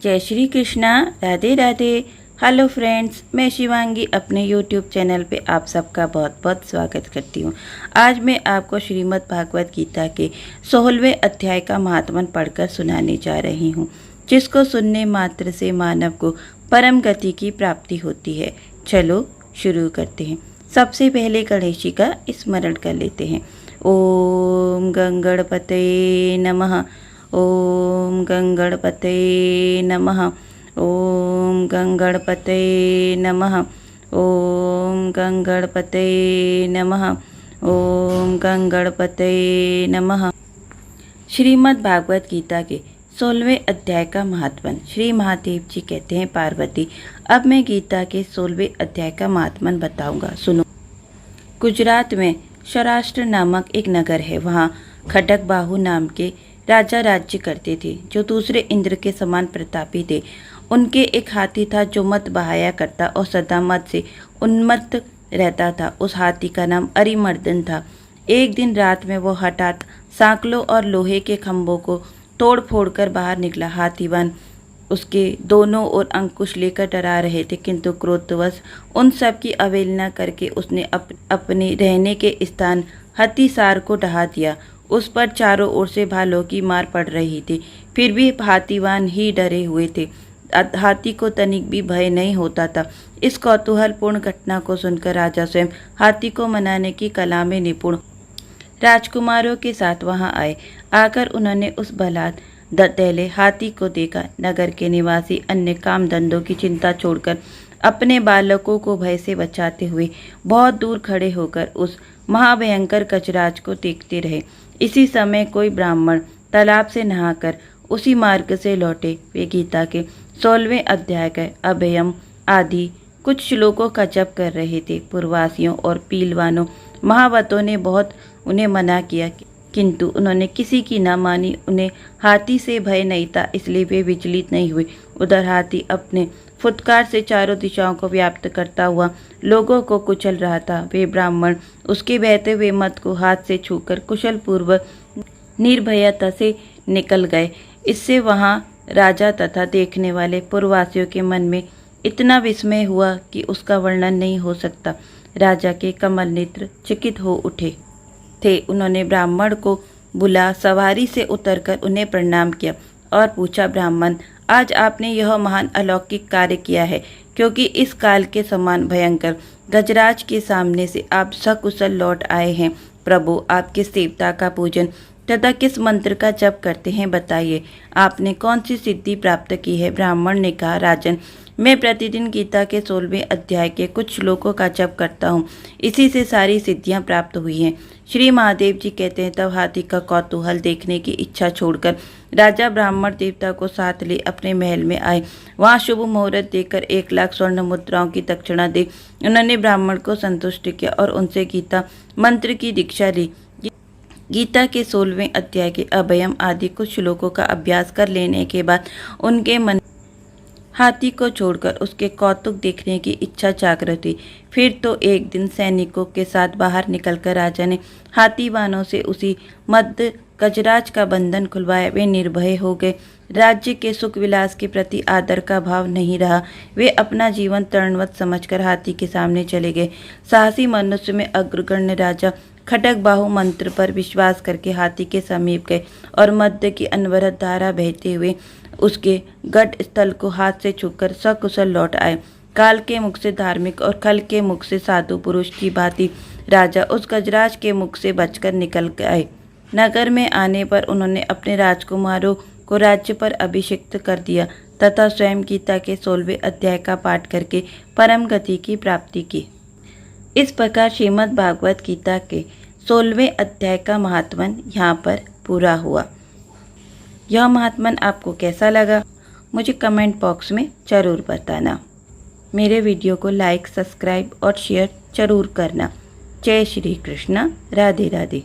जय Shri Krishna, Radhe Radhe. Hello friends, मैं शिवांगी अपने यूट्यूब चैनल पे आप सबका बहुत बहुत स्वागत करती हूँ। आज मैं आपको श्रीमद् भागवत गीता के 16वें अध्याय का महात्म्य पढ़कर सुनाने जा रही हूँ, जिसको सुनने मात्र से मानव को परम गति की प्राप्ति होती है। चलो शुरू करते हैं। सबसे पहले गणेश जी का स्मरण कर लेते हैं। ओम गंगणपतये नमः। ओम गंगणपतये नमः। ओम गंगणपतये नमः। ओम गंगणपतये नमः। ओम गंगणपतये नमः। श्रीमद् भागवत गीता के 16वें अध्याय का महात्म्य। श्री महादेव जी कहते हैं, पार्वती, अब मैं गीता के 16वें अध्याय का महात्म्य बताऊंगा, सुनो। गुजरात में सौराष्ट्र नामक एक नगर है। वहाँ खड्ग बाहु नाम के राजा राज्य करते थे, जो दूसरे इंद्र के समान प्रतापी थे। उनके एक हाथी था जो मत बहाया करता और सदा मत से उन्मत्त रहता था। उस हाथी का नाम अरिमर्दन था। एक दिन रात में वो हठात सांकलों और लोहे के खंभों को तोड़ फोड़ कर बाहर निकला। हाथीवान उसके दोनों ओर अंकुश लेकर डरा रहे थे, किंतु क्रोधवश उन सब की अवहेलना करके उसने अपने रहने के स्थान हथीसार को ढहा दिया। उस पर चारों ओर से भालों की मार पड़ रही थी, फिर भी हाथीवान ही डरे हुए थे। हाथी को तनिक भी भय नहीं होता था। इस कौतूहलपूर्ण घटना को सुनकर राजा स्वयं हाथी को मनाने की कला में निपुण राजकुमारों के साथ वहां आए। आकर उन्होंने उस बलात् दहले हाथी को देखा। नगर के निवासी अन्य काम धंधों की चिंता छोड़कर अपने बालकों को भय से बचाते हुए बहुत दूर खड़े होकर उस महाभयंकर गजराज को देखते रहे। इसी समय कोई ब्राह्मण तालाब से नहाकर उसी मार्ग से लौटे। वे गीता के 16वें अध्याय के अभयम आदि कुछ श्लोकों का जप कर रहे थे। पूर्ववासियों और पीलवानों महावतों ने बहुत उन्हें मना किया, किंतु उन्होंने किसी की न मानी। उन्हें हाथी से भय नहीं था, इसलिए वे विचलित नहीं हुए। उधर हाथी अपने फुटकार से चारों दिशाओं को व्याप्त करता हुआ लोगों को कुचल रहा था। वे ब्राह्मण उसके बहते हुए मत को हाथ से छूकर कुशल पूर्वक निर्भयता से निकल गए। इससे वहां राजा तथा देखने वाले पूर्ववासियों के मन में इतना विस्मय हुआ कि उसका वर्णन नहीं हो सकता। राजा के कमल नेत्र चकित हो उठे थे। उन्होंने ब्राह्मण को बुला सवारी से उतरकर उन्हें प्रणाम किया और पूछा, ब्राह्मण, आज आपने यह महान अलौकिक कार्य किया है, क्योंकि इस काल के समान भयंकर गजराज के सामने से आप सकुशल लौट आए हैं। प्रभु, आप किस देवता का पूजन तथा किस मंत्र का जप करते हैं, बताइए। आपने कौन सी सिद्धि प्राप्त की है? ब्राह्मण ने कहा, राजन, मैं प्रतिदिन गीता के 16वें अध्याय के कुछ श्लोकों का जप करता हूँ, इसी से सारी सिद्धियाँ प्राप्त हुई हैं। श्री महादेव जी कहते हैं, तब हाथी का कौतूहल देखने की इच्छा छोड़कर राजा ब्राह्मण देवता को साथ ले अपने महल में आए। वहाँ शुभ मुहूर्त देकर 1,00,000 स्वर्ण मुद्राओं की दक्षिणा दी। उन्होंने ब्राह्मण को संतुष्ट किया और उनसे गीता मंत्र की दीक्षा ली। गीता के 16वें अध्याय के अभयम आदि कुछ श्लोकों का अभ्यास कर लेने के बाद उनके मन हाथी को छोड़कर उसके कौतुक देखने की इच्छा जागृत हुई। फिर तो एक दिन सैनिकों के साथ बाहर निकलकर राजा ने हाथीवानों से उसी मध्य गजराज का बंधन खुलवाया। वे निर्भय हो गए। राज्य के सुख विलास के प्रति आदर का भाव नहीं रहा। वे अपना जीवन तृणवत समझकर हाथी के सामने चले गए। साहसी मनुष्य में अग्रगण्य राजा खड्ग बाहु मंत्र पर विश्वास करके हाथी के समीप गए और मध्य की अनवरत धारा बहते हुए उसके गढ़ स्थल को हाथ से छूकर सकुशल लौट आए। काल के मुख से धार्मिक और खल के मुख से साधु पुरुष की भांति राजा उस गजराज के मुख से बचकर निकल आए। नगर में आने पर उन्होंने अपने राजकुमारों को राज्य पर अभिषिक्त कर दिया तथा स्वयं गीता के 16वें अध्याय का पाठ करके परम गति की प्राप्ति की। इस प्रकार श्रीमद् भागवत गीता के 16वें अध्याय का महात्म्य यहाँ पर पूरा हुआ। यह महात्म्य आपको कैसा लगा, मुझे कमेंट बॉक्स में ज़रूर बताना। मेरे वीडियो को लाइक, सब्सक्राइब और शेयर ज़रूर करना। जय श्री कृष्ण, राधे राधे।